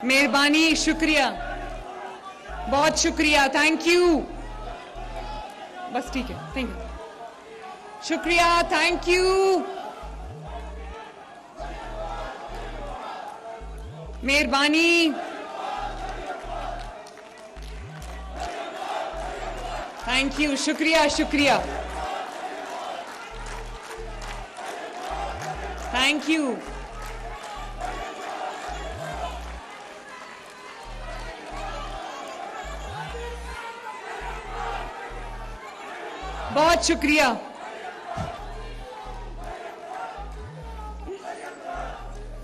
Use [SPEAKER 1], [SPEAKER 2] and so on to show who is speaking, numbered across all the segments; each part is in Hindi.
[SPEAKER 1] मेहरबानी, शुक्रिया, बहुत शुक्रिया, थैंक यू। बस ठीक है, थैंक यू, शुक्रिया, थैंक यू, मेहरबानी, थैंक यू, शुक्रिया, शुक्रिया, थैंक यू, बहुत शुक्रिया,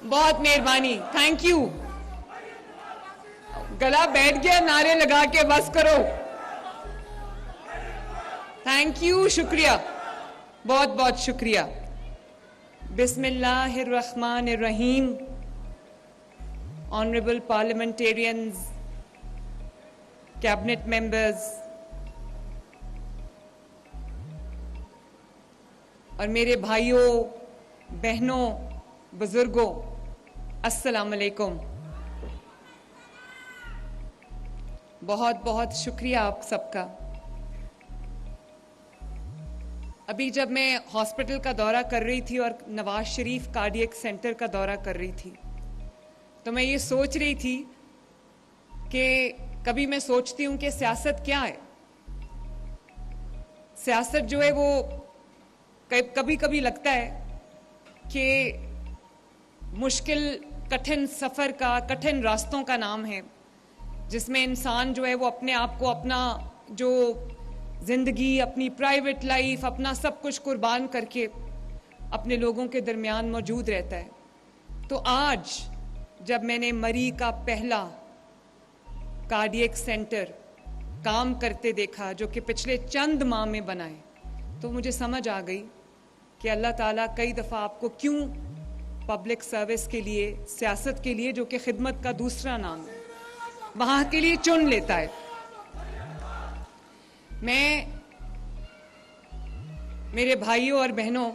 [SPEAKER 1] बहुत मेहरबानी, थैंक यू। गला बैठ गया, नारे लगा के बस करो। थैंक यू, शुक्रिया, बहुत बहुत शुक्रिया। बिस्मिल्लाहिर्रहमानिर्रहीम। ऑनरेबल पार्लियामेंटेरियंस, कैबिनेट मेंबर्स और मेरे भाइयों, बहनों, बुजुर्गों, अस्सलाम वालेकुम। बहुत बहुत शुक्रिया आप सबका। अभी जब मैं हॉस्पिटल का दौरा कर रही थी और नवाज शरीफ कार्डियक सेंटर का दौरा कर रही थी, तो मैं ये सोच रही थी कि कभी मैं सोचती हूँ कि सियासत क्या है। सियासत जो है वो कभी कभी लगता है कि मुश्किल कठिन सफ़र का, कठिन रास्तों का नाम है, जिसमें इंसान जो है वो अपने आप को, अपना जो ज़िंदगी, अपनी प्राइवेट लाइफ, अपना सब कुछ कुर्बान करके अपने लोगों के दरमियान मौजूद रहता है। तो आज जब मैंने मरी का पहला कार्डियक सेंटर काम करते देखा, जो कि पिछले चंद माह में बना है, तो मुझे समझ आ गई कि अल्लाह ताला कई दफ़ा आपको क्यों पब्लिक सर्विस के लिए, सियासत के लिए, जो कि खिदमत का दूसरा नाम है, वहाँ के लिए चुन लेता है। मैं मेरे भाइयों और बहनों,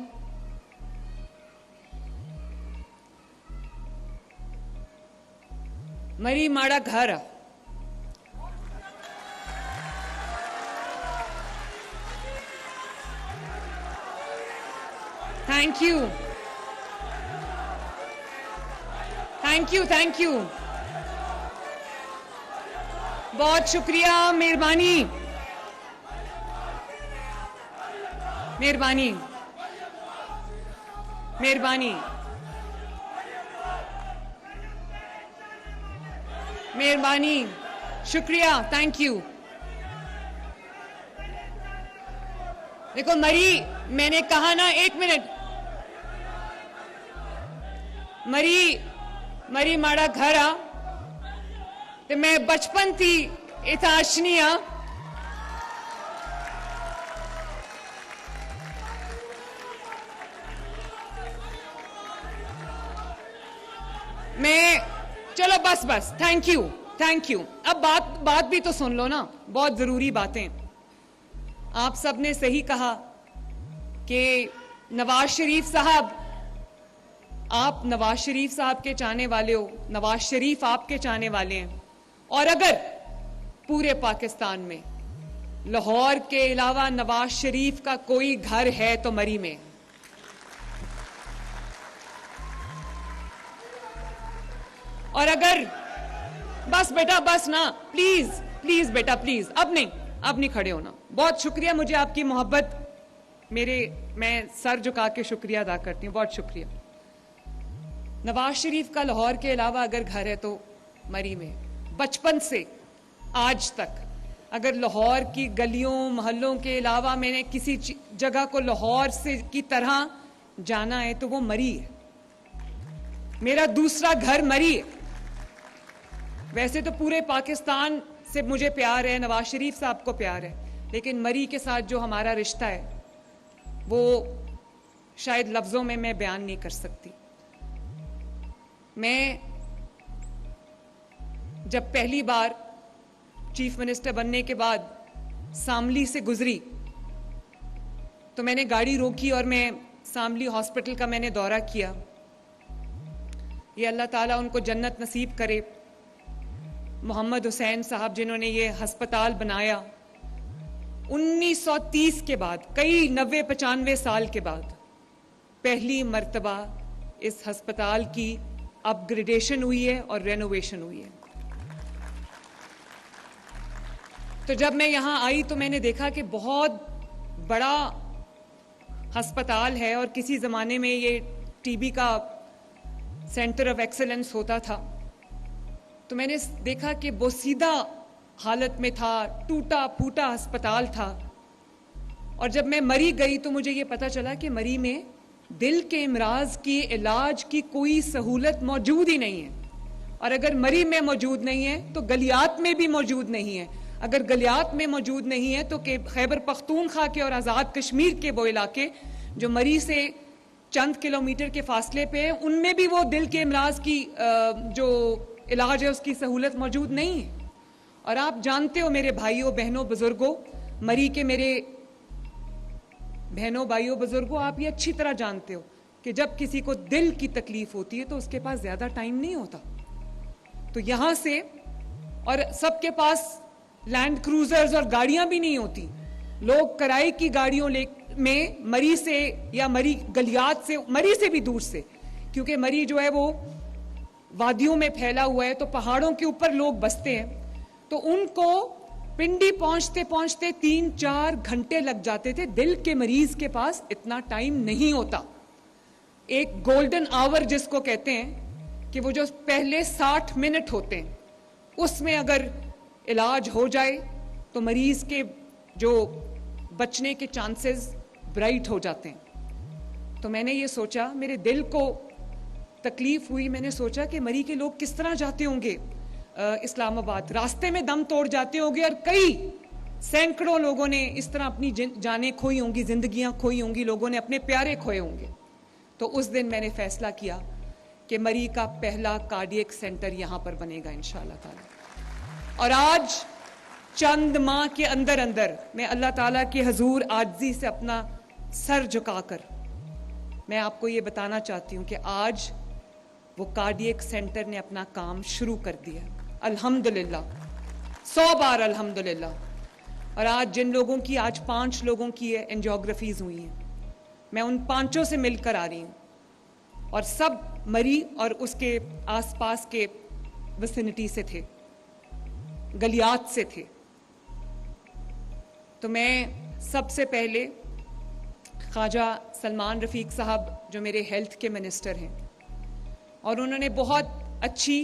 [SPEAKER 1] मरी माड़ा घर thank you, thank you, thank you, बहुत शुक्रिया, मेहरबानी, मेहरबानी, मेहरबानी, मेहरबानी, शुक्रिया, थैंक यू। देखो मरी, मैंने कहा ना, एक मिनट, मरी माड़ा घर आ, ते मैं बचपन थी इताशनी आ। मैं, चलो बस बस, थैंक यू, थैंक यू। अब बात भी तो सुन लो ना, बहुत जरूरी बातें। आप सब ने सही कहा कि नवाज शरीफ साहब, आप नवाज शरीफ साहब के चाहने वाले हो, नवाज शरीफ आपके चाहने वाले हैं। और अगर पूरे पाकिस्तान में लाहौर के अलावा नवाज शरीफ का कोई घर है तो मरी में। और अगर, बस बेटा बस ना, प्लीज प्लीज बेटा प्लीज, अब नहीं खड़े होना। बहुत शुक्रिया, मुझे आपकी मोहब्बत, मैं सर झुका के शुक्रिया अदा करती हूँ, बहुत शुक्रिया। नवाज शरीफ का लाहौर के अलावा अगर घर है तो मरी में। बचपन से आज तक अगर लाहौर की गलियों मोहल्लों के अलावा मैंने किसी जगह को लाहौर से की तरह जाना है तो वो मरी है। मेरा दूसरा घर मरी है। वैसे तो पूरे पाकिस्तान से मुझे प्यार है, नवाज शरीफ साहब को प्यार है, लेकिन मरी के साथ जो हमारा रिश्ता है वो शायद लफ्जों में मैं बयान नहीं कर सकती। मैं जब पहली बार चीफ मिनिस्टर बनने के बाद शामली से गुजरी तो मैंने गाड़ी रोकी और मैं शामली हॉस्पिटल का मैंने दौरा किया। ये अल्लाह ताला उनको जन्नत नसीब करे। मोहम्मद हुसैन साहब जिन्होंने ये अस्पताल बनाया 1930 के बाद, कई 90-95 साल के बाद पहली मर्तबा इस अस्पताल की अपग्रेडेशन हुई है और रेनोवेशन हुई है। तो जब मैं यहाँ आई तो मैंने देखा कि बहुत बड़ा अस्पताल है और किसी ज़माने में ये टीबी का सेंटर ऑफ एक्सीलेंस होता था। तो मैंने देखा कि बोसीदा हालत में था, टूटा फूटा अस्पताल था। और जब मैं मरी गई तो मुझे ये पता चला कि मरी में दिल के इमराज की इलाज की कोई सहूलत मौजूद ही नहीं है। और अगर मरी में मौजूद नहीं है तो गलियात में भी मौजूद नहीं है। अगर गलियात में मौजूद नहीं है तो खैबर पख्तूनख्वा के और आज़ाद कश्मीर के वो इलाके जो मरी से चंद किलोमीटर के फासले पे है, उनमें भी वो दिल के इमराज की जो इलाज है उसकी सहूलत मौजूद नहीं है। और आप जानते हो मेरे भाइयों बहनों बुजुर्गों, मरी के मेरे बहनों भाइयों बुजुर्गों, आप ये अच्छी तरह जानते हो कि जब किसी को दिल की तकलीफ होती है तो उसके पास ज्यादा टाइम नहीं होता। तो यहां से, और सबके पास लैंड क्रूजर्स और गाड़ियां भी नहीं होती। लोग किराए की गाड़ियों में मरी से या मरी गलियात से, मरी से भी दूर से, क्योंकि मरी जो है वो वादियों में फैला हुआ है तो पहाड़ों के ऊपर लोग बसते हैं, तो उनको पिंडी पहुंचते पहुंचते 3-4 घंटे लग जाते थे। दिल के मरीज के पास इतना टाइम नहीं होता। एक गोल्डन आवर जिसको कहते हैं कि वो जो पहले 60 मिनट होते हैं उसमें अगर इलाज हो जाए तो मरीज के जो बचने के चांसेस ब्राइट हो जाते हैं। तो मैंने ये सोचा, मेरे दिल को तकलीफ हुई, मैंने सोचा कि मरी के लोग किस तरह जाते होंगे इस्लामाबाद, रास्ते में दम तोड़ जाते होंगे और कई सैकड़ों लोगों ने इस तरह अपनी जानें खोई होंगी, जिंदगियां खोई होंगी, लोगों ने अपने प्यारे खोए होंगे। तो उस दिन मैंने फैसला किया कि मरी का पहला कार्डियक सेंटर यहां पर बनेगा इंशाअल्लाह ताला। और आज चंद माह के अंदर अंदर मैं अल्लाह ताला के हजूर आजिज़ी से अपना सर झुकाकर मैं आपको ये बताना चाहती हूँ कि आज वो कार्डियक सेंटर ने अपना काम शुरू कर दिया, अल्हम्दुलिल्लाह, 100 बार अल्हम्दुलिल्लाह। और आज जिन लोगों की, आज 5 लोगों की एंजियोग्राफीज हुई हैं, मैं उन 5 से मिलकर आ रही हूँ और सब मरी और उसके आसपास के विसिनिटी से थे, गलियात से थे। तो मैं सबसे पहले ख्वाजा सलमान रफ़ीक साहब जो मेरे हेल्थ के मिनिस्टर हैं, और उन्होंने बहुत अच्छी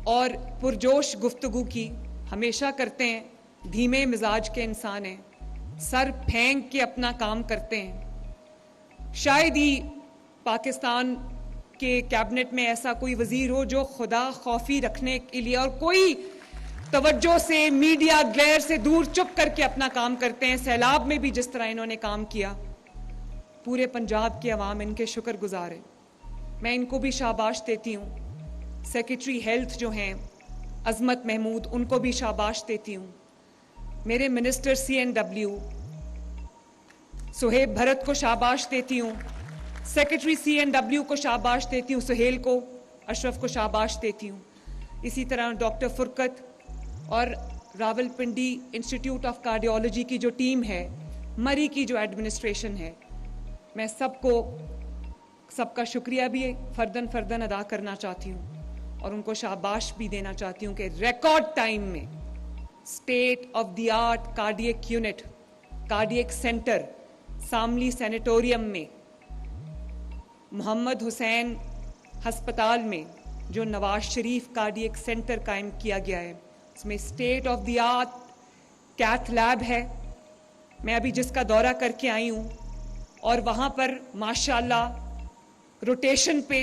[SPEAKER 1] और पुरजोश गुफ्तगू की, हमेशा करते हैं, धीमे मिजाज के इंसान हैं, सर फेंक के अपना काम करते हैं। शायद ही पाकिस्तान के कैबिनेट में ऐसा कोई वजीर हो जो खुदा खौफी रखने के लिए और कोई तवज्जो से, मीडिया ग्लेयर से दूर चुप करके अपना काम करते हैं। सैलाब में भी जिस तरह इन्होंने काम किया, पूरे पंजाब की आवाम इनके शुक्रगुजार है। मैं इनको भी शाबाश देती हूँ। सेक्रेटरी हेल्थ जो हैं अजमत महमूद, उनको भी शाबाश देती हूँ। मेरे मिनिस्टर CNW सुहेब भरत को शाबाश देती हूँ। सेक्रेटरी CNW को शाबाश देती हूँ, सुहेल को, अशरफ को शाबाश देती हूँ। इसी तरह डॉक्टर फुरकत और रावलपिंडी इंस्टीट्यूट ऑफ कार्डियोलॉजी की जो टीम है, मरी की जो एडमिनिस्ट्रेशन है, मैं सबका शुक्रिया भी फर्दन अदा करना चाहती हूँ और उनको शाबाश भी देना चाहती हूँ कि रिकॉर्ड टाइम में state of the art cardiac unit, cardiac centre सामली sanatorium में, मोहम्मद हुसैन अस्पताल में जो नवाज शरीफ कार्डियक सेंटर कायम किया गया है, उसमें state of the art cath lab है। मैं अभी जिसका दौरा करके आई हूँ और वहाँ पर माशाल्लाह रोटेशन पे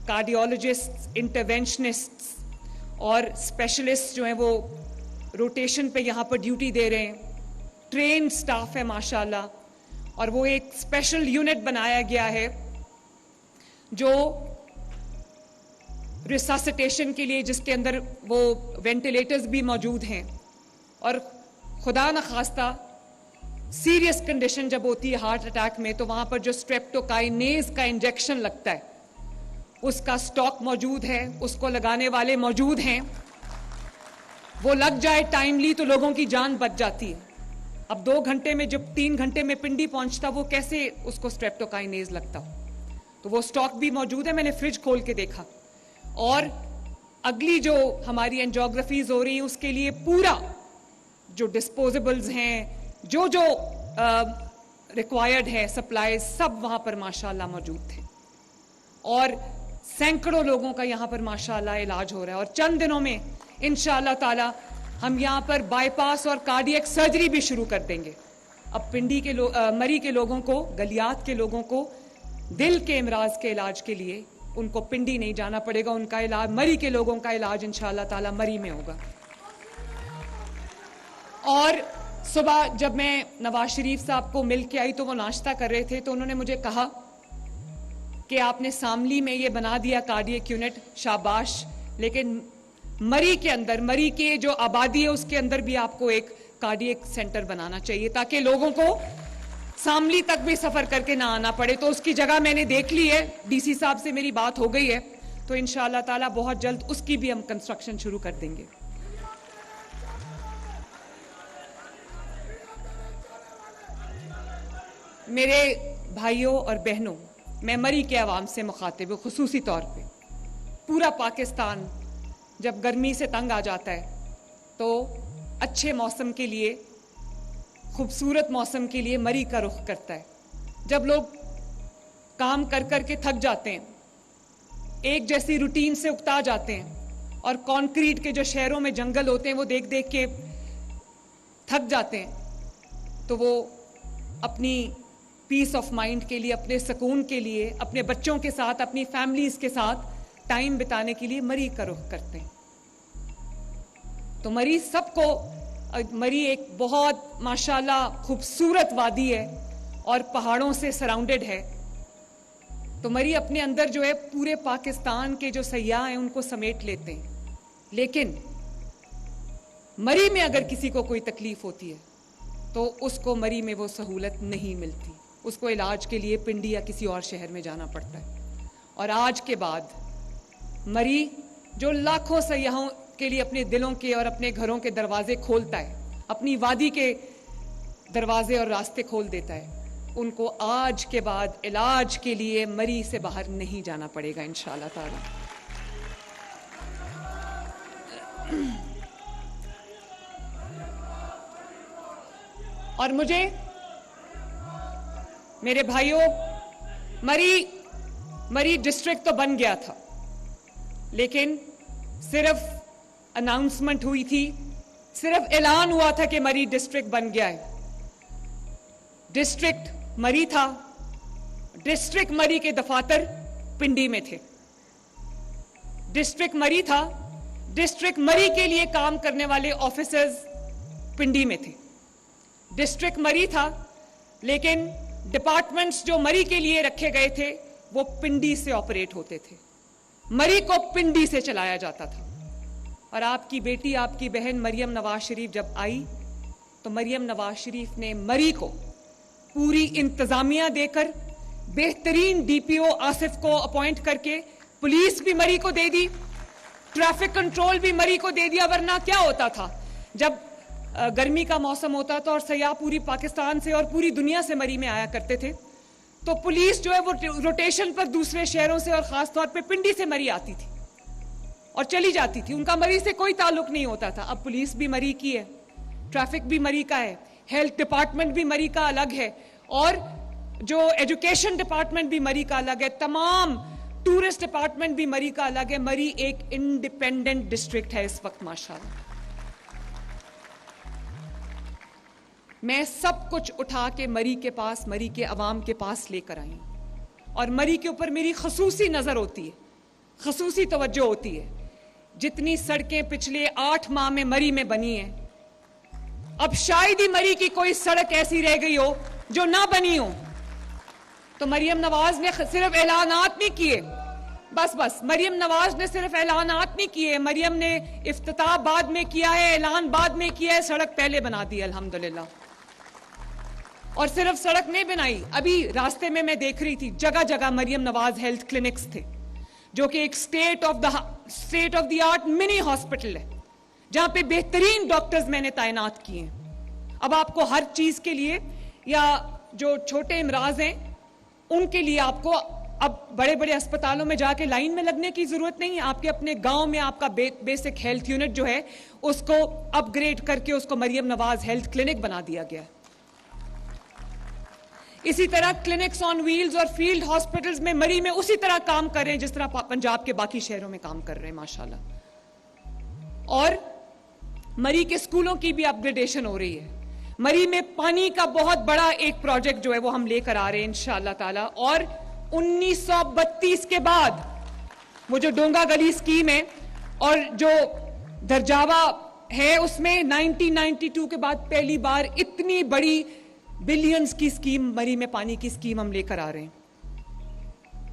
[SPEAKER 1] कार्डियोलॉजिस्ट, इंटरवेंशनिस्ट और स्पेशलिस्ट जो हैं वो रोटेशन पे यहाँ पर ड्यूटी दे रहे हैं। ट्रेन स्टाफ है माशाल्लाह, और वो एक स्पेशल यूनिट बनाया गया है जो रिससिटेशन के लिए, जिसके अंदर वो वेंटिलेटर्स भी मौजूद हैं। और खुदा न खास्ता सीरियस कंडीशन जब होती है हार्ट अटैक में, तो वहां पर जो स्ट्रेप्टोकाइनेज का इंजेक्शन लगता है उसका स्टॉक मौजूद है, उसको लगाने वाले मौजूद हैं। वो लग जाए टाइमली तो लोगों की जान बच जाती है। अब 2 घंटे में, जब 3 घंटे में पिंडी पहुंचता, वो कैसे उसको स्ट्रेप्टोकाइनेज लगता हो। तो वो स्टॉक भी मौजूद है, मैंने फ्रिज खोल के देखा। और अगली जो हमारी एंजियोग्राफीज हो रही हैं उसके लिए पूरा जो डिस्पोजेबल्स हैं, जो जो रिक्वायर्ड है सप्लाई, सब वहां पर माशाल्लाह मौजूद थे। और सैकड़ों लोगों का यहां पर माशाल्लाह इलाज हो रहा है। और चंद दिनों में इंशाअल्लाह ताला हम यहां पर बाईपास और कार्डियक सर्जरी भी शुरू कर देंगे। अब पिंडी के मरी के लोगों को, गलियात के लोगों को दिल के इमराज के इलाज के लिए उनको पिंडी नहीं जाना पड़ेगा। उनका इलाज, मरी के लोगों का इलाज इंशाअल्लाह ताला मरी में होगा। और सुबह जब मैं नवाज शरीफ साहब को मिल के आई तो वो नाश्ता कर रहे थे, तो उन्होंने मुझे कहा कि आपने शामली में ये बना दिया कार्डियक यूनिट, शाबाश, लेकिन मरी के अंदर, मरी के जो आबादी है उसके अंदर भी आपको एक कार्डियक सेंटर बनाना चाहिए ताकि लोगों को शामली तक भी सफर करके ना आना पड़े। तो उसकी जगह मैंने देख ली है, डीसी साहब से मेरी बात हो गई है, तो इंशाअल्लाह ताला बहुत जल्द उसकी भी हम कंस्ट्रक्शन शुरू कर देंगे। मेरे भाइयों और बहनों, मैं मरी के अवाम से मुखातिब हूं, खुसूसी तौर पे। पूरा पाकिस्तान जब गर्मी से तंग आ जाता है तो अच्छे मौसम के लिए, खूबसूरत मौसम के लिए मरी का रुख करता है। जब लोग काम कर कर के थक जाते हैं, एक जैसी रूटीन से उकता जाते हैं, और कंक्रीट के जो शहरों में जंगल होते हैं वो देख देख के थक जाते हैं, तो वो अपनी पीस ऑफ माइंड के लिए, अपने सुकून के लिए, अपने बच्चों के साथ, अपनी फैमिलीज के साथ टाइम बिताने के लिए मरी का रुख करते हैं। तो मरी सबको, मरी एक बहुत माशाल्लाह खूबसूरत वादी है और पहाड़ों से सराउंडेड है। तो मरी अपने अंदर जो है पूरे पाकिस्तान के जो सयाह हैं उनको समेट लेते हैं। लेकिन मरी में अगर किसी को कोई तकलीफ होती है तो उसको मरी में वो सहूलत नहीं मिलती, उसको इलाज के लिए पिंडी या किसी और शहर में जाना पड़ता है। और आज के बाद मरी जो लाखों सयाहों के लिए अपने दिलों के और अपने घरों के दरवाजे खोलता है, अपनी वादी के दरवाजे और रास्ते खोल देता है, उनको आज के बाद इलाज के लिए मरी से बाहर नहीं जाना पड़ेगा इंशाअल्लाह ताला। और मुझे, मेरे भाइयों, मरी डिस्ट्रिक्ट तो बन गया था, लेकिन सिर्फ अनाउंसमेंट हुई थी, सिर्फ ऐलान हुआ था कि मरी डिस्ट्रिक्ट बन गया है। डिस्ट्रिक्ट मरी था, डिस्ट्रिक्ट मरी के दफातर पिंडी में थे। डिस्ट्रिक्ट मरी था, डिस्ट्रिक्ट मरी के लिए काम करने वाले ऑफिसर्स पिंडी में थे। डिस्ट्रिक्ट मरी था, लेकिन डिपार्टमेंट्स जो मरी के लिए रखे गए थे वो पिंडी से ऑपरेट होते थे। मरी को पिंडी से चलाया जाता था। और आपकी बेटी, आपकी बहन मरियम नवाज शरीफ जब आई तो मरियम नवाज शरीफ ने मरी को पूरी इंतजामिया देकर, बेहतरीन डीपीओ आसिफ को अपॉइंट करके, पुलिस भी मरी को दे दी, ट्रैफिक कंट्रोल भी मरी को दे दिया। वरना क्या होता था, जब गर्मी का मौसम होता था और सयाह पूरी पाकिस्तान से और पूरी दुनिया से मरी में आया करते थे, तो पुलिस जो है वो रोटेशन पर दूसरे शहरों से और खास तौर पे पिंडी से मरी आती थी और चली जाती थी, उनका मरी से कोई ताल्लुक नहीं होता था। अब पुलिस भी मरी की है, ट्रैफिक भी मरी का है, हेल्थ डिपार्टमेंट भी मरी का अलग है, और जो एजुकेशन डिपार्टमेंट भी मरी का अलग है, तमाम टूरिस्ट डिपार्टमेंट भी मरी का अलग है। मरी एक इंडिपेंडेंट डिस्ट्रिक्ट है इस वक्त माशाल्लाह। मैं सब कुछ उठा के मरी के पास, मरी के अवाम के पास लेकर आई, और मरी के ऊपर मेरी खसूसी नजर होती है, खसूसी तवज्जो होती है। जितनी सड़कें पिछले 8 माह में मरी में बनी हैं, अब शायद ही मरी की कोई सड़क ऐसी रह गई हो जो ना बनी हो। तो मरियम नवाज ने सिर्फ ऐलानात नहीं किए, बस मरियम नवाज ने सिर्फ ऐलानात नहीं किए, मरियम ने इफ्तिताह बाद में किया है, ऐलान बाद में किया है, सड़क पहले बना दी अल्हम्दुलिल्लाह। और सिर्फ सड़क नहीं बनाई, अभी रास्ते में मैं देख रही थी जगह जगह मरियम नवाज हेल्थ क्लिनिक्स थे, जो कि एक state of the art mini hospital है, जहां पे बेहतरीन डॉक्टर्स मैंने तैनात किए हैं। अब आपको हर चीज के लिए या जो छोटे इमराज हैं उनके लिए आपको अब बड़े बड़े अस्पतालों में जाके लाइन में लगने की जरूरत नहीं है। आपके अपने गांव में आपका बेसिक हेल्थ यूनिट जो है उसको अपग्रेड करके उसको मरियम नवाज हेल्थ क्लिनिक बना दिया गया है। इसी तरह क्लिनिक्स ऑन व्हील्स और फील्ड हॉस्पिटल्स में मरी में उसी तरह काम कर रहे हैं जिस तरह पंजाब के बाकी शहरों में काम कर रहे हैं माशाल्लाह। और मरी के स्कूलों की भी अपग्रेडेशन हो रही है। मरी में पानी का बहुत बड़ा एक प्रोजेक्ट जो है वो हम लेकर आ रहे हैं इंशाअल्लाह ताला। और 1932 के बाद वो जो डोंगा गली स्कीम है और जो दरजावा है उसमें 1992 के बाद पहली बार इतनी बड़ी बिलियंस की स्कीम मरी में पानी की स्कीम हम लेकर आ रहे हैं।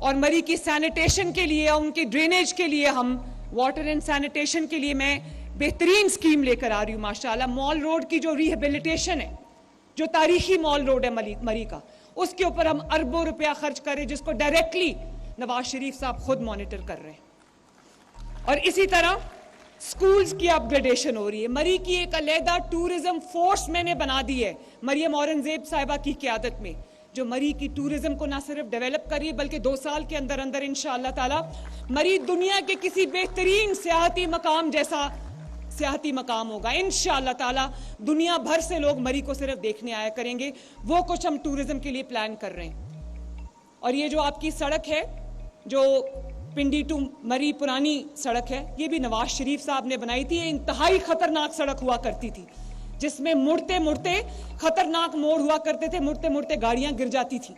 [SPEAKER 1] और मरी की सैनिटेशन के लिए उनके ड्रेनेज के लिए हम वाटर एंड सैनिटेशन के लिए मैं बेहतरीन स्कीम लेकर आ रही हूं माशाल्लाह। मॉल रोड की जो रिहेबिलिटेशन है, जो तारीखी मॉल रोड है मरी का, उसके ऊपर हम अरबों रुपया खर्च करें जिसको डायरेक्टली नवाज शरीफ साहब खुद मॉनिटर कर रहे हैं। और इसी तरह स्कूल्स की अपग्रेडेशन हो रही है। मरी की एक अलहदा टूरिज्म फोर्स मैंने बना दी है मरियम औरंगजेब साहिबा की क़यादत में, जो मरी की टूरिज्म को ना सिर्फ डेवलप कर रही है बल्कि 2 साल के अंदर अंदर इंशाअल्लाह ताला मरी दुनिया के किसी बेहतरीन सियाहती मकाम जैसा सियाहती मकाम होगा इंशाअल्लाह ताला। दुनिया भर से लोग मरी को सिर्फ देखने आया करेंगे। वो कुछ हम टूरिज्म के लिए प्लान कर रहे हैं। और ये जो आपकी सड़क है, जो पिंडी टू मरी पुरानी सड़क है, ये भी नवाज शरीफ साहब ने बनाई थी। ये इंतहाई खतरनाक सड़क हुआ करती थी जिसमें मुड़ते मुड़ते खतरनाक मोड़ हुआ करते थे, मुड़ते मुड़ते गाड़ियां गिर जाती थी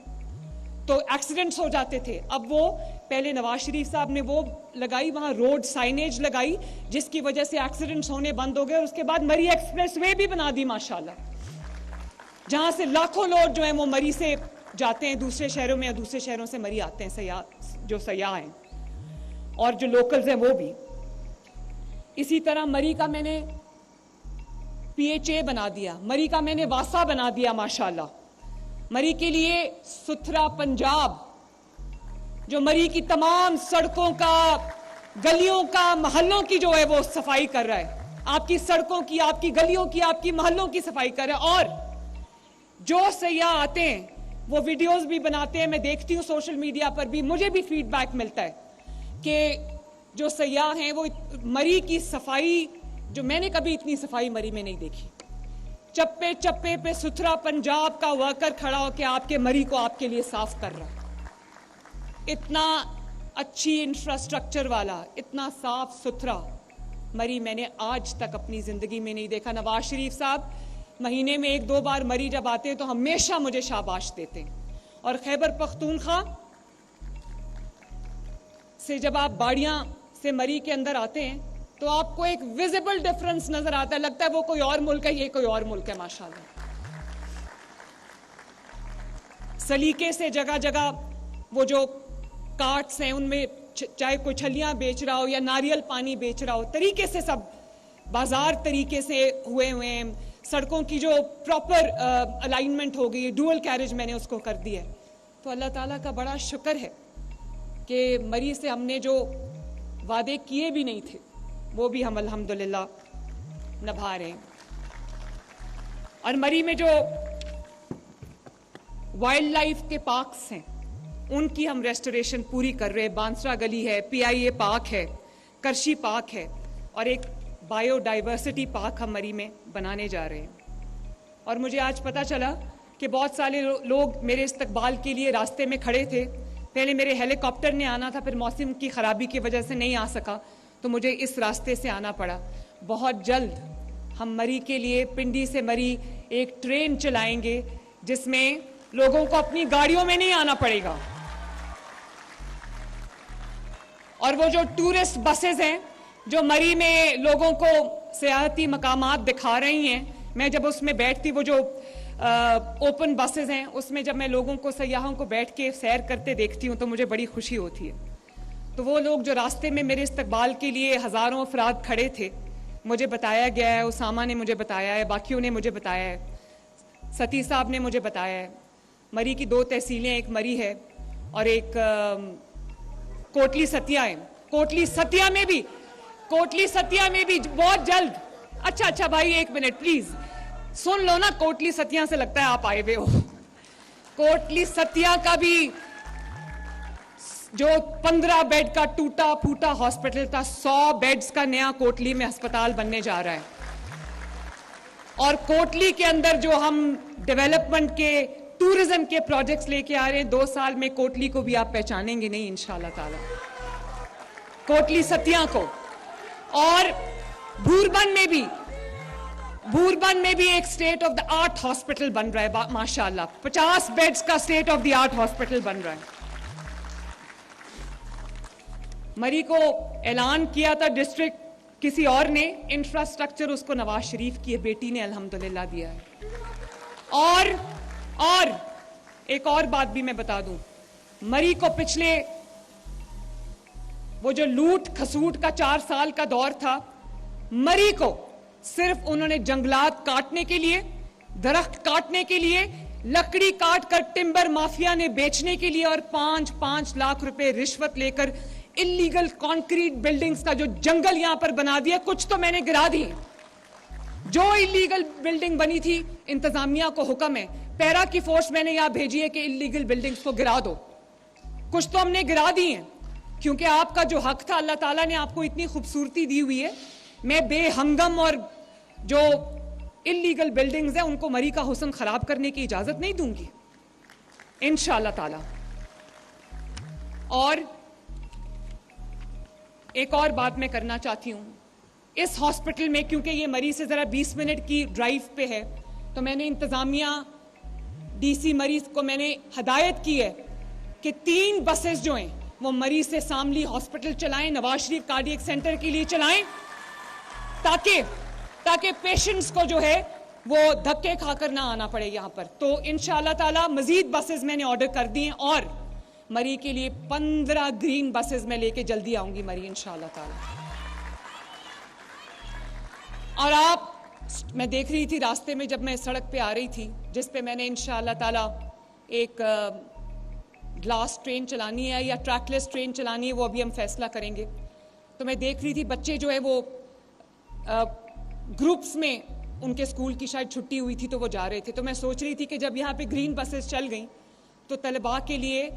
[SPEAKER 1] तो एक्सीडेंट्स हो जाते थे। अब वो पहले नवाज शरीफ साहब ने वो लगाई, वहां रोड साइनेज लगाई जिसकी वजह से एक्सीडेंट्स होने बंद हो गए। और उसके बाद मरी एक्सप्रेस वे भी बना दी माशाल्लाह, जहां से लाखों लोग जो हैं वो मरी से जाते हैं दूसरे शहरों में या दूसरे शहरों से मरी आते हैं, जो सयाह हैं और जो लोकल्स हैं वो भी। इसी तरह मरी का मैंने PHA बना दिया, मरी का मैंने वासा बना दिया माशाल्लाह। मरी के लिए सुथरा पंजाब, जो मरी की तमाम सड़कों का, गलियों का, मोहल्लों की जो है वो सफाई कर रहा है। आपकी सड़कों की, आपकी गलियों की, आपकी मोहल्लों की सफाई कर रहा है। और जो सयाह आते हैं वो वीडियोस भी बनाते हैं, मैं देखती हूँ सोशल मीडिया पर भी, मुझे भी फीडबैक मिलता है कि जो सयाह हैं वो मरी की सफाई, जो मैंने कभी इतनी सफाई मरी में नहीं देखी। चप्पे चप्पे पे सुथरा पंजाब का वर्कर खड़ा होकर आपके मरी को आपके लिए साफ कर रहा है। इतना अच्छी इंफ्रास्ट्रक्चर वाला, इतना साफ सुथरा मरी मैंने आज तक अपनी जिंदगी में नहीं देखा। नवाज शरीफ साहब महीने में 1-2 बार मरी जब आते हैं तो हमेशा मुझे शाबाश देते हैं। और खैबर पख्तूनख्वा से जब आप बाड़ियां से मरी के अंदर आते हैं तो आपको एक विजिबल डिफरेंस नजर आता है, लगता है वो कोई और मुल्क है, ये कोई और मुल्क है माशाल्लाह। सलीके से जगह जगह वो जो कार्ट्स हैं उनमें चाहे कोई छलियां बेच रहा हो या नारियल पानी बेच रहा हो, तरीके से सब बाजार तरीके से हुए हैं। सड़कों की जो प्रॉपर अलाइनमेंट हो गई, डुअल कैरेज मैंने उसको कर दिया है। तो अल्लाह ताला का बड़ा शुक्र है कि मरी से हमने जो वादे किए भी नहीं थे वो भी हम अल्हम्दुलिल्लाह निभा रहे हैं। और मरी में जो वाइल्ड लाइफ के पार्क्स हैं उनकी हम रेस्टोरेशन पूरी कर रहे हैं। बांसरा गली है, PIA पार्क है, करशी पार्क है और एक बायोडाइवर्सिटी पार्क हम मरी में बनाने जा रहे हैं। और मुझे आज पता चला कि बहुत सारे लोग मेरे इस्तकबाल के लिए रास्ते में खड़े थे। पहले मेरे हेलीकॉप्टर ने आना था, फिर मौसम की खराबी की वजह से नहीं आ सका तो मुझे इस रास्ते से आना पड़ा। बहुत जल्द हम मरी के लिए, पिंडी से मरी एक ट्रेन चलाएंगे जिसमें लोगों को अपनी गाड़ियों में नहीं आना पड़ेगा। और वो जो टूरिस्ट बसेस हैं जो मरी में लोगों को सियाहती मकामात दिखा रही हैं, मैं जब उसमें बैठती, वो जो ओपन बसेस हैं उसमें जब मैं लोगों को, सयाहों को बैठ के सैर करते देखती हूँ तो मुझे बड़ी खुशी होती है। तो वो लोग जो रास्ते में मेरे इस्तकबाल के लिए हज़ारों अफराद खड़े थे, मुझे बताया गया है, उसामा ने मुझे बताया है, बाकियों ने मुझे बताया है, सती साहब ने मुझे बताया है, मरी की 2 तहसीलें, एक मरी है और एक कोटली सतिया है। कोटली सतिया में भी बहुत जल्द अच्छा भाई, एक मिनट प्लीज सुन लो ना। कोटली सतिया से लगता है आप आए हुए हो। कोटली सतिया का भी जो 15 बेड का टूटा फूटा हॉस्पिटल था, 100 बेड्स का नया कोटली में अस्पताल बनने जा रहा है। और कोटली के अंदर जो हम डेवलपमेंट के, टूरिज्म के प्रोजेक्ट्स लेके आ रहे हैं, 2 साल में कोटली को भी आप पहचानेंगे नहीं इंशाल्लाह ताला, कोटली सतिया को। और भूरबन में भी एक state of the art hospital बन रहा है माशाल्लाह। 50 बेड्स का state of the art hospital बन रहा है। मरी को ऐलान किया था डिस्ट्रिक्ट किसी और ने, इंफ्रास्ट्रक्चर उसको नवाज शरीफ की बेटी ने अल्हम्दुलिल्लाह दिया है। और एक और बात भी मैं बता दूं, मरी को पिछले वो जो लूट खसूट का 4 साल का दौर था, मरी को सिर्फ उन्होंने जंगलात काटने के लिए, दरख्त काटने के लिए, लकड़ी काट कर टिम्बर माफिया ने बेचने के लिए और 5-5 लाख रुपए रिश्वत लेकर इलीगल कंक्रीट बिल्डिंग्स का जो जंगल यहां पर बना दिया। कुछ तो मैंने गिरा दी, जो इलीगल बिल्डिंग बनी थी इंतजामिया को हुक्म है, पैरा की फोर्स मैंने यहां भेजी है कि इलीगल बिल्डिंग्स को गिरा दो। कुछ तो हमने गिरा दी है, क्योंकि आपका जो हक था, अल्लाह ताला ने आपको इतनी खूबसूरती दी हुई है। मैं बेहंगम और जो इलीगल बिल्डिंग्स है उनको मरी का हुस्न खराब करने की इजाजत नहीं दूंगी इंशाअल्लाह ताला। और एक और बात मैं करना चाहती हूं, इस हॉस्पिटल में क्योंकि ये मरी से जरा 20 मिनट की ड्राइव पे है, तो मैंने इंतजामिया डीसी मरी को मैंने हदायत की है कि 3 बसेस जो हैं वो मरी से शामली हॉस्पिटल चलाएं, नवाज शरीफ कार्डियक सेंटर के लिए चलाएं, ताकि पेशेंट्स को जो है वो धक्के खाकर ना आना पड़े यहां पर। तो इंशाअल्लाह ताला मजीद बसेस मैंने ऑर्डर कर दी हैं और मरी के लिए 15 ग्रीन बसेस मैं लेके जल्दी आऊंगी मरी इंशाअल्लाह ताला। और मैं देख रही थी रास्ते में जब मैं सड़क पे आ रही थी, जिस पे मैंने इंशाअल्लाह ताला एक ग्लास ट्रेन चलानी है या ट्रैकलेस ट्रेन चलानी है, वो अभी हम फैसला करेंगे। तो मैं देख रही थी बच्चे जो है वो ग्रुप्स में, उनके स्कूल की शायद छुट्टी हुई थी तो वो जा रहे थे। तो मैं सोच रही थी कि जब यहाँ पे ग्रीन बसेस चल गई तो तलबा के लिए,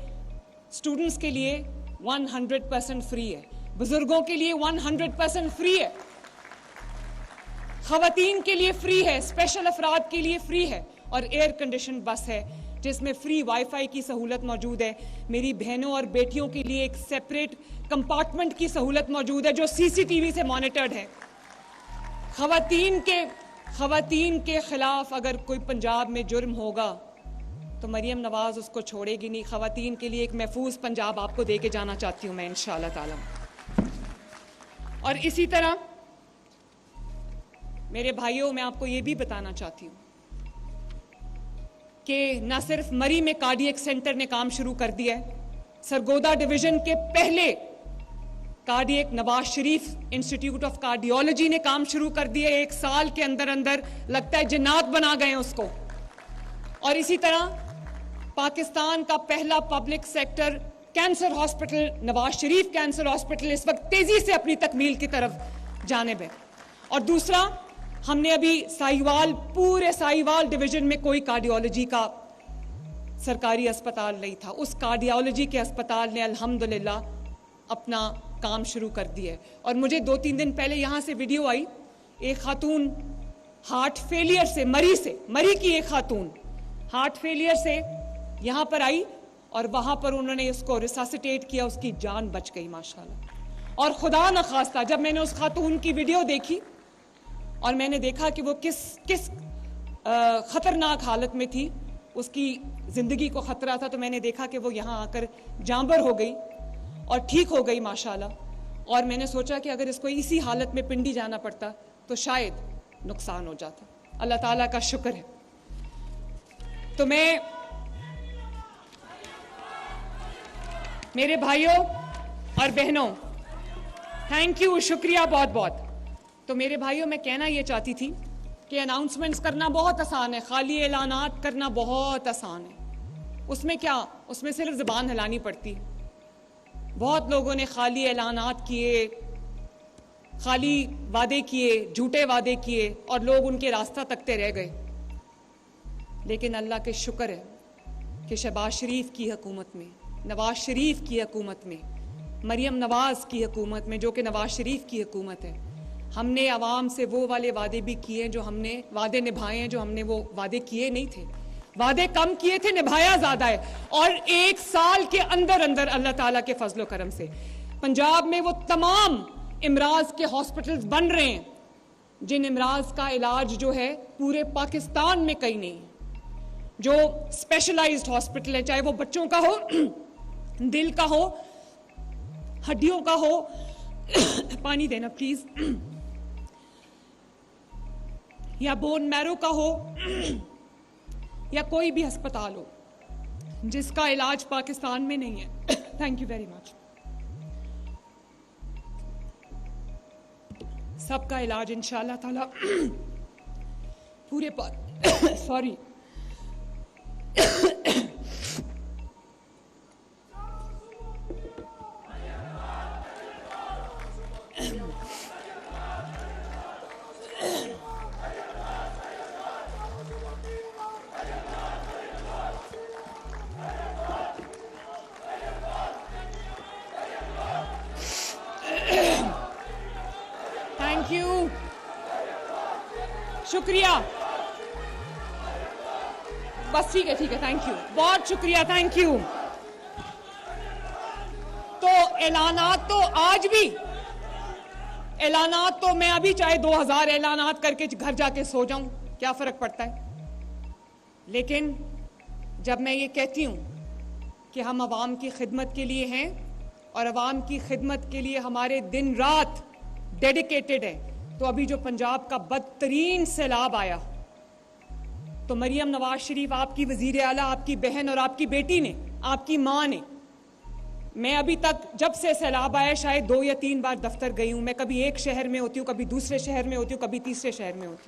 [SPEAKER 1] स्टूडेंट्स के लिए 100% फ्री है, बुजुर्गों के लिए 100% फ्री है, खवातीन के लिए फ्री है, स्पेशल अफराद के लिए फ्री है, और एयर कंडीशन बस है जिसमें फ्री वाईफाई की सहूलत मौजूद है। मेरी बहनों और बेटियों के लिए एक सेपरेट कंपार्टमेंट की सहूलत मौजूद है जो सीसीटीवी से मॉनिटर्ड है। खवातीन के खिलाफ अगर कोई पंजाब में जुर्म होगा तो मरियम नवाज उसको छोड़ेगी नहीं। खवातीन के लिए एक महफूज पंजाब आपको दे के जाना चाहती हूं मैं इंशाअल्लाह ताला। और इसी तरह मेरे भाइयों, मैं आपको ये भी बताना चाहती हूं कि न सिर्फ मरी में कार्डियक सेंटर ने काम शुरू कर दिया है, सरगोदा डिवीजन के पहले cardiac Nawaz Sharif institute of cardiology ने काम शुरू कर दिया। 1 साल के अंदर अंदर लगता है जिन्नात बना गए उसको। और इसी तरह पाकिस्तान का पहला public sector cancer hospital, Nawaz Sharif cancer hospital, इस वक्त तेजी से अपनी तकमील की तरफ जानिब है। और दूसरा, हमने अभी साहिवाल, पूरे साहिवाल डिवीजन में कोई कार्डियोलॉजी का सरकारी अस्पताल नहीं था, उस कार्डियोलॉजी के अस्पताल ने अल्हम्दुलिल्लाह अपना काम शुरू कर दिया है। और मुझे 2-3 दिन पहले यहां से वीडियो आई, एक खातून हार्ट फेलियर से, मरी की एक खातून हार्ट फेलियर से यहां पर आई और वहां पर उन्होंने उसको रिससिटेट किया, उसकी जान बच गई माशाल्लाह। और खुदा न खास्ता जब मैंने उस खातून की वीडियो देखी और मैंने देखा कि वो किस खतरनाक हालत में थी, उसकी जिंदगी को खतरा था, तो मैंने देखा कि वो यहाँ आकर जांबर हो गई और ठीक हो गई माशाल्लाह। और मैंने सोचा कि अगर इसको इसी हालत में पिंडी जाना पड़ता तो शायद नुकसान हो जाता। अल्लाह ताला का शुक्र है। तो मैं मेरे भाइयों और बहनों, थैंक यू, शुक्रिया बहुत बहुत। तो मेरे भाइयों, मैं कहना ये चाहती थी कि अनाउंसमेंट्स करना बहुत आसान है, खाली ऐलानात करना बहुत आसान है। उसमें क्या, उसमें सिर्फ ज़बान हिलानी पड़ती है। बहुत लोगों ने खाली ऐलानात किए, खाली वादे किए, झूठे वादे किए और लोग उनके रास्ता तकते रह गए। लेकिन अल्लाह के शुक्र है कि शहबाज शरीफ की हुकूमत में, नवाज शरीफ की हुकूमत में, मरियम नवाज की हुकूमत में, जो कि नवाज शरीफ की हुकूमत है, हमने आवाम से वो वाले वादे भी किए हैं, जो हमने वादे निभाए हैं, जो हमने वो वादे किए नहीं थे। वादे कम किए थे, निभाया ज्यादा है। और 1 साल के अंदर अंदर अल्लाह ताला के फजलो करम से पंजाब में वो तमाम इमराज के हॉस्पिटल्स बन रहे हैं जिन इमराज का इलाज जो है पूरे पाकिस्तान में कहीं नहीं है। जो स्पेशलाइज्ड हॉस्पिटल है, चाहे वो बच्चों का हो, दिल का हो, हड्डियों का हो, पानी देना प्लीज, या बोन मैरो का हो, या कोई भी अस्पताल हो जिसका इलाज पाकिस्तान में नहीं है। Thank you very much. सबका इलाज इंशाअल्लाह ताला पूरे सॉरी थैंक यू, शुक्रिया। बस ठीक है, थैंक यू, बहुत शुक्रिया, थैंक यू। तो ऐलानात तो आज भी, ऐलानात तो मैं अभी चाहे 2000 ऐलानात करके घर जाके सो जाऊं, क्या फर्क पड़ता है। लेकिन जब मैं ये कहती हूं कि हम अवाम की खिदमत के लिए हैं और अवाम की खिदमत के लिए हमारे दिन रात डेडिकेटेड है, तो अभी जो पंजाब का बदतरीन सैलाब आया, तो मरियम नवाज शरीफ आपकी वजीर आला, आपकी बहन और आपकी बेटी ने, आपकी माँ ने, मैं अभी तक जब से सैलाब आया शायद 2 या 3 बार दफ्तर गई हूं। मैं कभी एक शहर में होती हूँ, कभी दूसरे शहर में होती हूँ, कभी तीसरे शहर में होती हूँ।